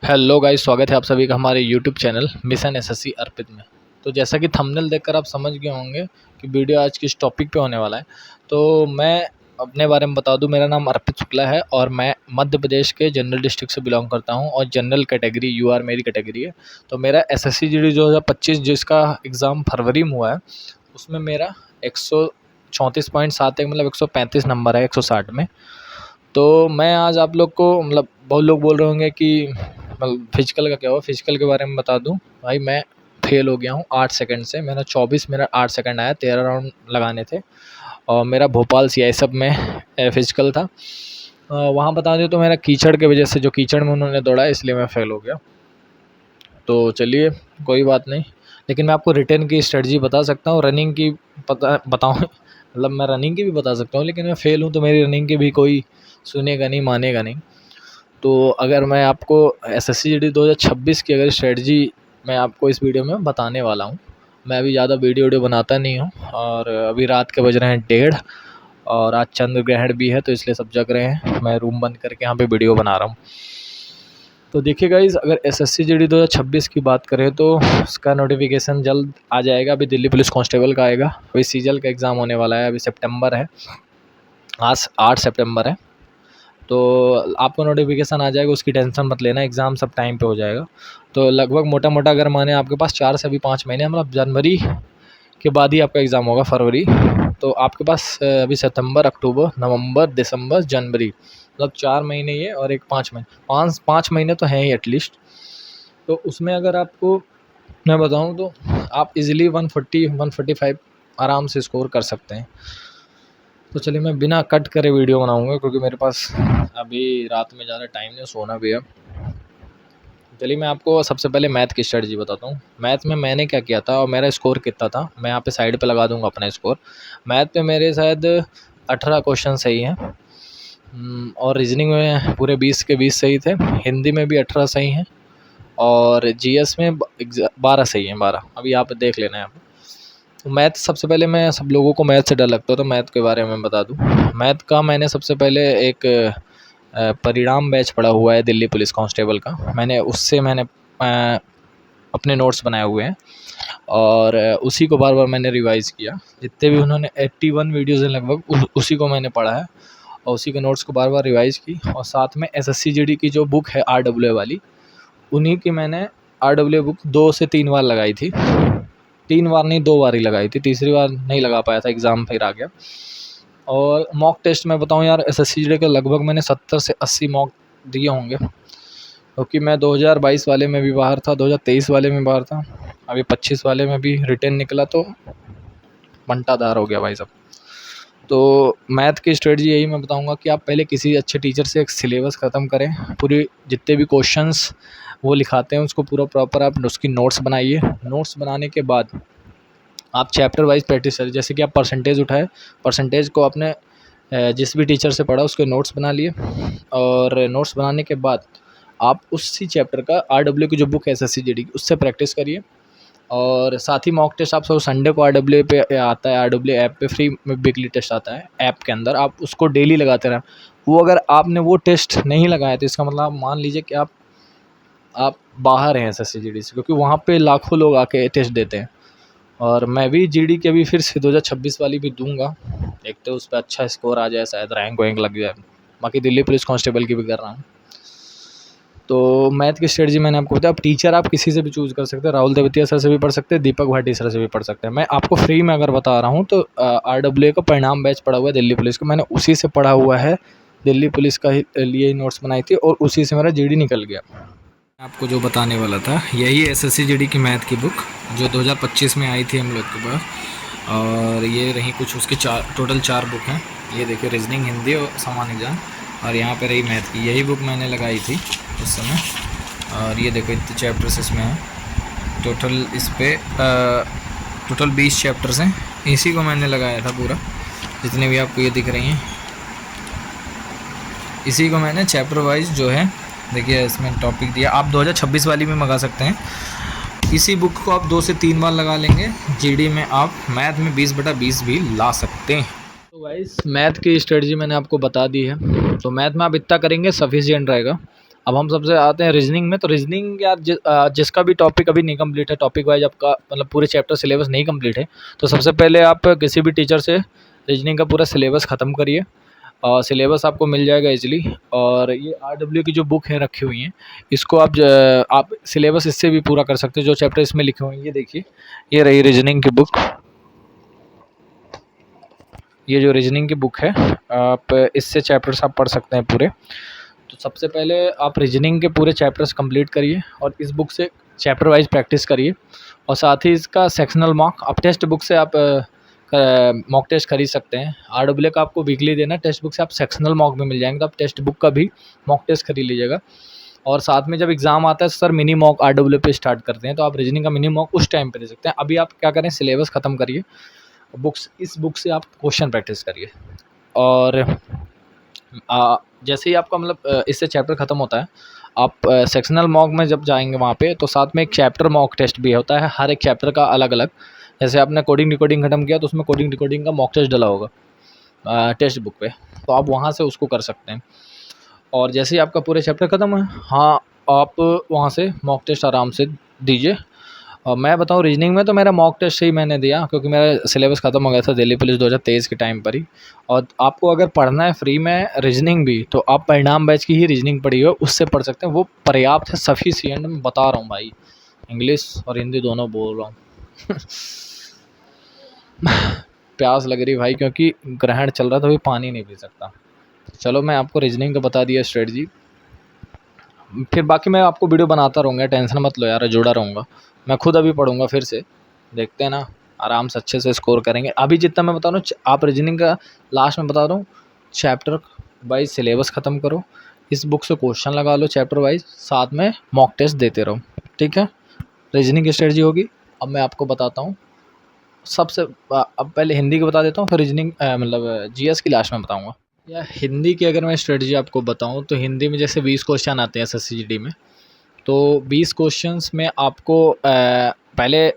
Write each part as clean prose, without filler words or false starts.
Hello guys, स्वागत है आप सभी का हमारे यूट्यूब चैनल मिशन एसएससी अर्पित में। तो जैसा कि थंबनेल देखकर आप समझ गए होंगे कि वीडियो आज किस टॉपिक पे होने वाला है। तो मैं अपने बारे में बता दूं, मेरा नाम अर्पित शुक्ला है और मैं मध्य प्रदेश के जनरल डिस्ट्रिक्ट से बिलोंग करता हूं और जनरल कैटेगरी यूआर मेरी कैटेगरी है। तो मेरा एसएससी जीडी 2025 जिसका एग्ज़ाम फरवरी में हुआ है, उसमें मेरा 134.71 मतलब 135 नंबर है 160 में। तो मैं आज आप लोग को बहुत लोग बोल रहे होंगे कि फिजिकल का क्या हुआ। फिजिकल के बारे में बता दूं भाई, मैं फेल हो गया हूं 8 सेकंड से। मेरा 24 मेरा 8 सेकंड आया, 13 राउंड लगाने थे और मेरा भोपाल सीआई सब में फिजिकल था। वहाँ बता दें तो मेरा कीचड़ की वजह से, जो कीचड़ में उन्होंने दौड़ा इसलिए मैं फ़ेल हो गया। तो चलिए कोई बात नहीं, लेकिन मैं आपको रिटर्न की स्ट्रेटजी बता सकता हूँ, रनिंग की बताऊँ मतलब मैं रनिंग की भी बता सकता हूँ, लेकिन मैं फ़ेल हूँ तो मेरी रनिंग की भी कोई सुनेगा नहीं, मानेगा नहीं। तो अगर मैं आपको एसएससी जीडी 2026 की अगर स्ट्रेटजी मैं आपको इस वीडियो में बताने वाला हूँ। मैं अभी ज़्यादा वीडियो बनाता नहीं हूँ और अभी रात के बज रहे हैं 1:30 और आज चंद्र ग्रहण भी है, तो इसलिए सब जग रहे हैं। मैं रूम बंद करके यहाँ पे वीडियो बना रहा हूँ। तो देखिए गाइज़, अगर एसएससी जीडी 2026 की बात करें तो उसका नोटिफिकेशन जल्द आ जाएगा। अभी दिल्ली पुलिस कांस्टेबल का आएगा, अभी सीजल का एग्ज़ाम होने वाला है, अभी सितंबर है, आज 8 सितंबर है। तो आपको नोटिफिकेशन आ जाएगा, उसकी टेंशन मत लेना, एग्ज़ाम सब टाइम पे हो जाएगा। तो लगभग मोटा मोटा अगर माने आपके पास 4 से अभी 5 महीने, मतलब जनवरी के बाद ही आपका एग्ज़ाम होगा, फरवरी। तो आपके पास अभी सितंबर, अक्टूबर, नवंबर, दिसंबर, जनवरी, मतलब 4 महीने ये और एक 5 महीने, 5 महीने तो हैं ही एटलीस्ट। तो उसमें अगर आपको मैं बताऊँ तो आप इजीली 140-145 आराम से स्कोर कर सकते हैं। तो चलिए मैं बिना कट करे वीडियो बनाऊंगा, क्योंकि मेरे पास अभी रात में ज़्यादा टाइम नहीं, सोना भी है। चलिए मैं आपको सबसे पहले मैथ की स्ट्रेटजी बताता हूँ। मैथ में मैंने क्या किया था और मेरा स्कोर कितना था, मैं यहाँ पे साइड पे लगा दूंगा अपना स्कोर। मैथ में मेरे शायद 18 क्वेश्चन सही हैं और रीजनिंग में पूरे 20 के 20 सही थे। हिंदी में भी 18 सही हैं और जीएस में 12 सही हैं, 12। अभी आप देख लेना यहाँ पे। तो मैथ सबसे पहले, मैं सब लोगों को मैथ से डर लगता है तो मैथ के बारे में बता दूं। मैथ का मैंने सबसे पहले एक परिणाम बैच पढ़ा हुआ है दिल्ली पुलिस कांस्टेबल का, मैंने अपने नोट्स बनाए हुए हैं और उसी को बार बार मैंने रिवाइज़ किया। जितने भी उन्होंने 81 वीडियोज़ हैं लगभग, उसी को मैंने पढ़ा है और उसी के नोट्स को बार बार रिवाइज़ की। और साथ में एसएससी जीडी की जो बुक है आरडब्ल्यूए वाली, उन्हीं की मैंने आरडब्ल्यूए बुक 2 से 3 बार लगाई थी। 3 बार नहीं, 2 बार ही लगाई थी, तीसरी बार नहीं लगा पाया था, एग्ज़ाम फिर आ गया। और मॉक टेस्ट में बताऊं यार, एसएससी जीडी के लगभग मैंने 70 से 80 मॉक दिए होंगे, क्योंकि मैं 2022 वाले में भी बाहर था, 2023 वाले में बाहर था, अभी 25 वाले में भी रिटर्न निकला, तो बंटाधार हो गया भाई सब। तो मैथ की स्ट्रेटजी यही मैं बताऊंगा कि आप पहले किसी अच्छे टीचर से एक सिलेबस ख़त्म करें, पूरी जितने भी क्वेश्चंस वो लिखाते हैं उसको पूरा प्रॉपर आप उसकी नोट्स बनाइए। नोट्स बनाने के बाद आप चैप्टर वाइज प्रैक्टिस करें। जैसे कि आप परसेंटेज उठाए, परसेंटेज को आपने जिस भी टीचर से पढ़ा उसके नोट्स बना लिए और नोट्स बनाने के बाद आप उसी चैप्टर का आरडब्ल्यू की जो बुक है एसएससी जीडी की, उससे प्रैक्टिस करिए। और साथ ही मॉक टेस्ट आप सब संडे को आरडब्ल्यू पे आता है, आरडब्ल्यू ऐप पे फ्री में वीकली टेस्ट आता है ऐप के अंदर, आप उसको डेली लगाते रहें। वो अगर आपने वो टेस्ट नहीं लगाया तो इसका मतलब आप मान लीजिए कि आप बाहर हैं एसएससी जीडी से, क्योंकि वहाँ पे लाखों लोग आके टेस्ट देते हैं। और मैं भी जीडी के अभी फिर से 2026 वाली भी दूंगा, देखते उस पर अच्छा स्कोर आ जाए, शायद रैंक वैंक लग जाए। बाकी दिल्ली पुलिस कांस्टेबल की भी कर रहा हूँ। तो मैथ की स्ट्रेटजी मैंने आपको बताया। अब टीचर आप किसी से भी चूज़ कर सकते हैं, राहुल देवतिया सर से भी पढ़ सकते हैं, दीपक भाटी सर से भी पढ़ सकते हैं। मैं आपको फ्री में अगर बता रहा हूँ तो आरडब्ल्यूए का परिणाम बैच पढ़ा हुआ है दिल्ली पुलिस का, मैंने उसी से पढ़ा हुआ है, दिल्ली पुलिस का लिए ही नोट्स बनाई थी और उसी से मेरा जीडी निकल गया। आपको जो बताने वाला था यही एसएससी जीडी की मैथ की बुक जो 2025 में आई थी हम लोग के पास, और ये रही कुछ उसके टोटल 4 बुक हैं। ये देखिए, रीजनिंग, हिंदी और सामान्य ज्ञान, और यहाँ पे रही मैथ की, यही बुक मैंने लगाई थी उस समय। और ये देखो इतने चैप्टर्स इसमें हैं, टोटल इस पर टोटल 20 चैप्टर्स हैं, इसी को मैंने लगाया था पूरा, जितने भी आपको ये दिख रही हैं इसी को मैंने चैप्टर वाइज जो है, देखिए इसमें टॉपिक दिया। आप 2026 वाली भी मंगा सकते हैं, इसी बुक को आप 2 से 3 बार लगा लेंगे, जीडी में आप मैथ में 20/20 भी ला सकते हैं। तो गाइस, मैथ की स्ट्रेटजी मैंने आपको बता दी है, तो मैथ में आप इतना करेंगे सफिशिएंट रहेगा। अब हम सबसे आते हैं रीजनिंग में। तो रीजनिंग यार जिसका भी टॉपिक अभी नहीं कंप्लीट है, टॉपिक वाइज आपका मतलब पूरे चैप्टर सिलेबस नहीं कंप्लीट है, तो सबसे पहले आप किसी भी टीचर से रीजनिंग का पूरा सिलेबस ख़त्म करिए। और सिलेबस आपको मिल जाएगा इजीली। और ये आरडब्ल्यू की जो बुक है रखी हुई हैं, इसको आप सिलेबस इससे भी पूरा कर सकते हो। जो चैप्टर इसमें लिखे हुए हैं ये देखिए, ये रही रीजनिंग की बुक। ये जो रीजनिंग की बुक है, आप इससे चैप्टर्स आप पढ़ सकते हैं पूरे। तो सबसे पहले आप रीजनिंग के पूरे चैप्टर्स कंप्लीट करिए और इस बुक से चैप्टर वाइज प्रैक्टिस करिए। और साथ ही इसका सेक्शनल मॉक आप टेक्स्ट बुक से आप मॉक टेस्ट खरीद सकते हैं। आरडब्ल्यू का आपको वीकली देना, टेक्स्ट बुक से आप सेक्शनल मॉक में मिल जाएंगे, तो आप टेक्स्ट बुक का भी मॉक टेस्ट खरीद लीजिएगा। और साथ में जब एग्ज़ाम आता है सर मिनी मॉक आरडब्ल्यू पे स्टार्ट करते हैं, तो आप रीजनिंग का मिनी मॉक उस टाइम पे दे सकते हैं। अभी आप क्या करें, सिलेबस ख़त्म करिए, इस बुक से आप क्वेश्चन प्रैक्टिस करिए। और जैसे ही आपका मतलब इससे चैप्टर ख़त्म होता है, आप सेक्शनल मॉक में जब जाएंगे वहाँ पे, तो साथ में एक चैप्टर मॉक टेस्ट भी होता है, हर एक चैप्टर का अलग अलग। जैसे आपने कोडिंग डिकोडिंग ख़त्म किया तो उसमें कोडिंग डिकोडिंग का मॉक टेस्ट डला होगा टेक्स्ट बुक पे, तो आप वहाँ से उसको कर सकते हैं। और जैसे ही आपका पूरे चैप्टर ख़त्म है, हाँ, आप वहाँ से मॉक टेस्ट आराम से दीजिए। और मैं बताऊँ रीजनिंग में तो मेरा मॉक टेस्ट ही मैंने दिया, क्योंकि मेरा सिलेबस ख़त्म हो गया था दिल्ली पुलिस 2023 के टाइम पर ही। और आपको अगर पढ़ना है फ्री में रीजनिंग भी, तो आप परिणाम बैच की ही रीजनिंग पढ़िए, उससे पढ़ सकते हैं, वो पर्याप्त है, सफिशिएंट। मैं बता रहा हूँ भाई, इंग्लिश और हिंदी दोनों बोल रहा हूँ। प्यास लग रही भाई, क्योंकि ग्रहण चल रहा था, अभी पानी नहीं पी सकता। चलो मैं आपको रीजनिंग का बता दिया स्ट्रेटजी, फिर बाकी मैं आपको वीडियो बनाता रहूँगा, टेंशन मत लो यार, जुड़ा रहूँगा। मैं खुद अभी पढ़ूँगा फिर से, देखते हैं ना, आराम से अच्छे से स्कोर करेंगे। अभी जितना मैं बता रहा हूँ, आप रीजनिंग का लास्ट में बता रहा हूँ, चैप्टर वाइज सिलेबस ख़त्म करो, इस बुक से क्वेश्चन लगा लो चैप्टर वाइज, साथ में मॉक टेस्ट देते रहो, ठीक है। रीजनिंग की स्ट्रेटजी होगी। अब मैं आपको बताता हूँ सबसे अब पहले हिंदी की बता देता हूँ, फिर रीजनिंग मतलब जीएस की लास्ट में बताऊँगा। या हिंदी की अगर मैं स्ट्रेटजी आपको बताऊँ, तो हिंदी में जैसे 20 क्वेश्चन आते हैं एसएससीजीडी में, तो 20 क्वेश्चंस में आपको पहले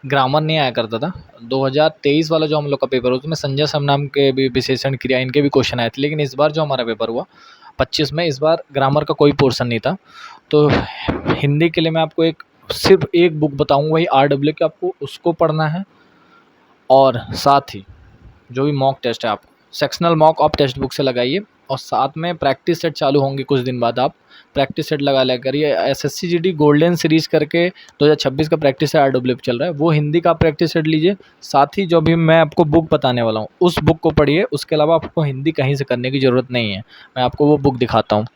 ग्रामर नहीं आया करता था। 2023 वाला जो हम लोग का पेपर हुआ, उसमें संजय समनाम के भी विशेषण क्रिया इनके भी क्वेश्चन आए थे। लेकिन इस बार जो हमारा पेपर हुआ 25 में, इस बार ग्रामर का कोई पोर्शन नहीं था। तो हिंदी के लिए मैं आपको सिर्फ एक बुक बताऊँगा, वही आरडब्ल्यू की, आपको उसको पढ़ना है। और साथ ही जो भी मॉक टेस्ट है, आपको सेक्शनल मॉक आप टेक्स्ट बुक से लगाइए। और साथ में प्रैक्टिस सेट चालू होंगे कुछ दिन बाद, आप प्रैक्टिस सेट लगा लिया करिए। एसएससीजीडी गोल्डन सीरीज करके 2026 का प्रैक्टिस सेट आरडब्ल्यू पे चल रहा है, वो हिंदी का प्रैक्टिस सेट लीजिए। साथ ही जो भी मैं आपको बुक बताने वाला हूँ, उस बुक को पढ़िए। उसके अलावा आपको हिंदी कहीं से करने की ज़रूरत नहीं है। मैं आपको वो बुक दिखाता हूँ।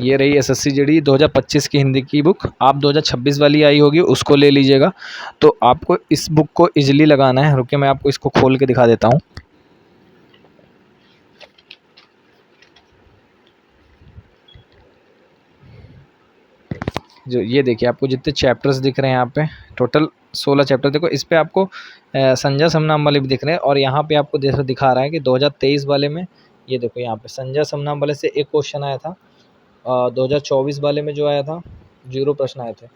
ये रही एसएससीजीडी 2025 की हिंदी की बुक। आप 2026 वाली आई होगी, उसको ले लीजिएगा। तो आपको इस बुक को इजीली लगाना है। रुकिए, मैं आपको इसको खोल के दिखा देता हूँ। जो ये देखिए, आपको जितने चैप्टर्स दिख रहे हैं यहाँ पे, टोटल 16 चैप्टर। देखो इस पे आपको संजय समनाम वाले भी दिख रहे हैं। और यहाँ पे आपको जैसा दिखा रहा है कि 2023 वाले में, ये देखो यहाँ पे संजय समनाम वाले से एक क्वेश्चन आया था। 2024 वाले में जो आया था 0 प्रश्न आए थे।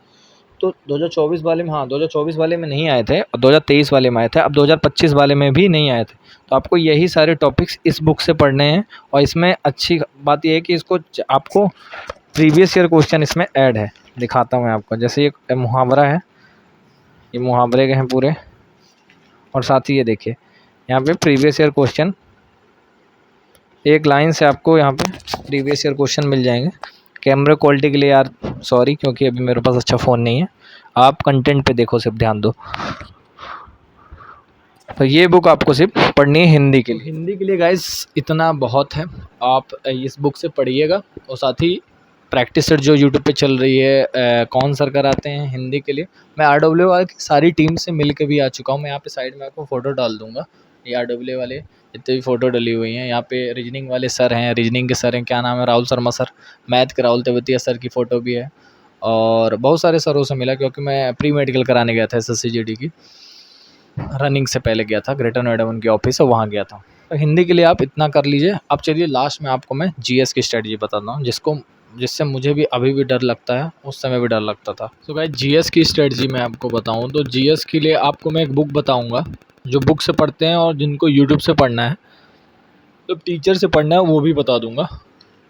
तो 2024 वाले में, हाँ, 2024 वाले में नहीं आए थे, और 2023 वाले में आए थे। अब 2025 वाले में भी नहीं आए थे। तो आपको यही सारे टॉपिक्स इस बुक से पढ़ने हैं। और इसमें अच्छी बात यह है कि इसको आपको प्रीवियस ईयर क्वेश्चन इसमें ऐड है। दिखाता हूँ मैं आपको, जैसे ये मुहावरा है, ये मुहावरे के हैं पूरे। और साथ ही ये देखिए, यहाँ पे प्रीवियस ईयर क्वेश्चन, एक लाइन से आपको यहाँ पे प्रीवियस ईयर क्वेश्चन मिल जाएंगे। कैमरा क्वालिटी के लिए यार सॉरी, क्योंकि अभी मेरे पास अच्छा फ़ोन नहीं है। आप कंटेंट पे देखो, सिर्फ ध्यान दो। तो ये बुक आपको सिर्फ पढ़नी है हिंदी के लिए। हिंदी के लिए गाइस इतना बहुत है, आप इस बुक से पढ़िएगा। और साथ ही प्रैक्टिस सेट जो यूट्यूब पे चल रही है, कौन सर कराते हैं हिंदी के लिए, मैं आरडब्ल्यू वाले की सारी टीम से मिल के भी आ चुका हूँ। मैं यहाँ पे साइड में आपको फ़ोटो डाल दूँगा, ये आरडब्ल्यू वाले जितने भी फ़ोटो डली हुई हैं। यहाँ पे रीजनिंग वाले सर हैं, रीजनिंग के सर हैं, क्या नाम है, राहुल शर्मा सर। मैथ के राहुल तेवतिया सर की फ़ोटो भी है। और बहुत सारे सरों से मिला, क्योंकि मैं प्री मेडिकल कराने गया था एसएससीजीडी की, रनिंग से पहले गया था, ग्रेटर नोएडा उनकी ऑफिस है, वहाँ गया था। तो हिंदी के लिए आप इतना कर लीजिए। अब चलिए लास्ट में आपको मैं जीएस की स्ट्रेटजी बताता हूँ, जिससे मुझे भी अभी भी डर लगता है, उस समय भी डर लगता था। तो गाइस जीएस की स्ट्रेटजी मैं आपको बताऊँ, तो जीएस के लिए आपको मैं एक बुक बताऊँगा, जो बुक से पढ़ते हैं और जिनको यूट्यूब से पढ़ना है, मतलब टीचर से पढ़ना है वो भी बता दूँगा।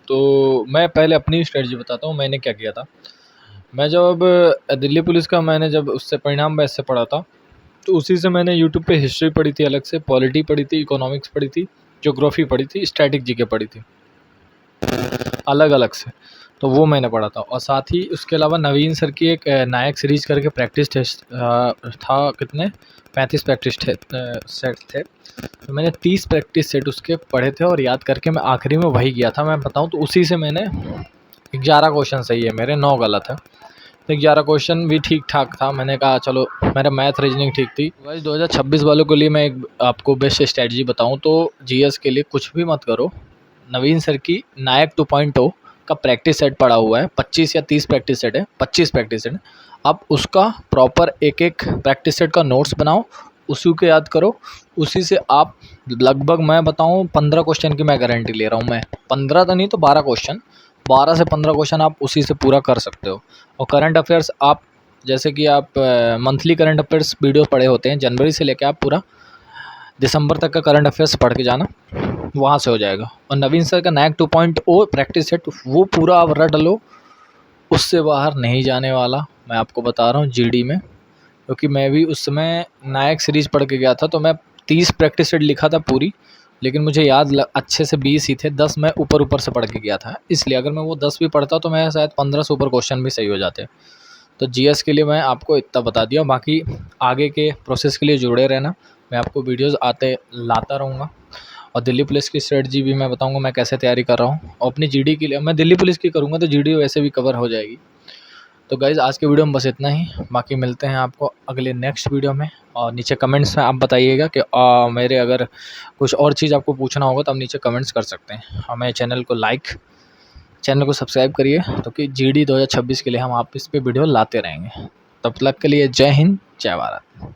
तो मैं पहले अपनी स्ट्रेटजी बताता हूँ मैंने क्या किया था। मैं जब दिल्ली पुलिस का मैंने जब उससे परिणाम बैच से पढ़ा था, तो उसी से मैंने यूट्यूब पे हिस्ट्री पढ़ी थी अलग से, पॉलिटी पढ़ी थी, इकोनॉमिक्स पढ़ी थी, ज्योग्राफी पढ़ी थी, स्टैटिक जीके पढ़ी थी, अलग-अलग से। तो वो मैंने पढ़ा था और साथ ही उसके अलावा नवीन सर की एक नायक सीरीज़ करके प्रैक्टिस टेस्ट था, कितने 35 प्रैक्टिस सेट थे। तो मैंने 30 प्रैक्टिस सेट उसके पढ़े थे और याद करके मैं आखिरी में वही गया था। मैं बताऊँ तो उसी से मैंने 11 क्वेश्चन सही है मेरे, 9 गलत है। तो 11 क्वेश्चन भी ठीक-ठाक था। मैंने कहा चलो, मेरा मैथ रीजनिंग ठीक थी। गाइस 2026 वालों के लिए मैं एक आपको बेस्ट स्ट्रैटेजी बताऊँ तो जीएस के लिए कुछ भी मत करो। नवीन सर की नायक 2.0 का प्रैक्टिस सेट पड़ा हुआ है, 25 या 30 प्रैक्टिस सेट है, 25 प्रैक्टिस सेट है। आप उसका प्रॉपर एक-एक प्रैक्टिस सेट का नोट्स बनाओ, उसी को याद करो, उसी से आप लगभग मैं बताऊँ 15 क्वेश्चन की मैं गारंटी ले रहा हूँ मैं। 15 तो नहीं तो 12 क्वेश्चन, 12 से 15 क्वेश्चन आप उसी से पूरा कर सकते हो। और करंट अफेयर्स आप जैसे कि आप मंथली करंट अफेयर्स वीडियो पढ़े होते हैं, जनवरी से लेकर आप पूरा दिसंबर तक का करंट अफेयर्स पढ़ के जाना, वहाँ से हो जाएगा। और नवीन सर का नायक 2.0 प्रैक्टिस सेट वो पूरा आप रट लो, उससे बाहर नहीं जाने वाला, मैं आपको बता रहा हूँ जीडी में। क्योंकि मैं भी उस समय नायक सीरीज़ पढ़ के गया था, तो मैं 30 प्रैक्टिस सेट लिखा था पूरी, लेकिन मुझे याद अच्छे से 20 ही थे, 10 मैं ऊपर से पढ़ के गया था। इसलिए अगर मैं वो 10 भी पढ़ता तो मैं शायद 15 से ऊपर क्वेश्चन भी सही हो जाते। तो जीएस के लिए मैं आपको इतना बता दिया, बाकी आगे के प्रोसेस के लिए जुड़े रहना, मैं आपको वीडियोज़ आते लाता रहूँगा। और दिल्ली पुलिस की स्ट्रेटजी भी मैं बताऊँगा मैं कैसे तैयारी कर रहा हूँ। और अपनी जीडी के लिए मैं दिल्ली पुलिस की करूँगा तो जीडी वैसे भी कवर हो जाएगी। तो गाइज़ आज के वीडियो में बस इतना ही, बाकी मिलते हैं आपको अगले नेक्स्ट वीडियो में। और नीचे कमेंट्स में आप बताइएगा कि मेरे अगर कुछ और चीज़ आपको पूछना होगा तो आप नीचे कमेंट्स कर सकते हैं। हमें चैनल को सब्सक्राइब करिए, तो कि जीडी 2026 के लिए हम आप इस पे वीडियो लाते रहेंगे। तब तक के लिए जय हिंद, जय भारत।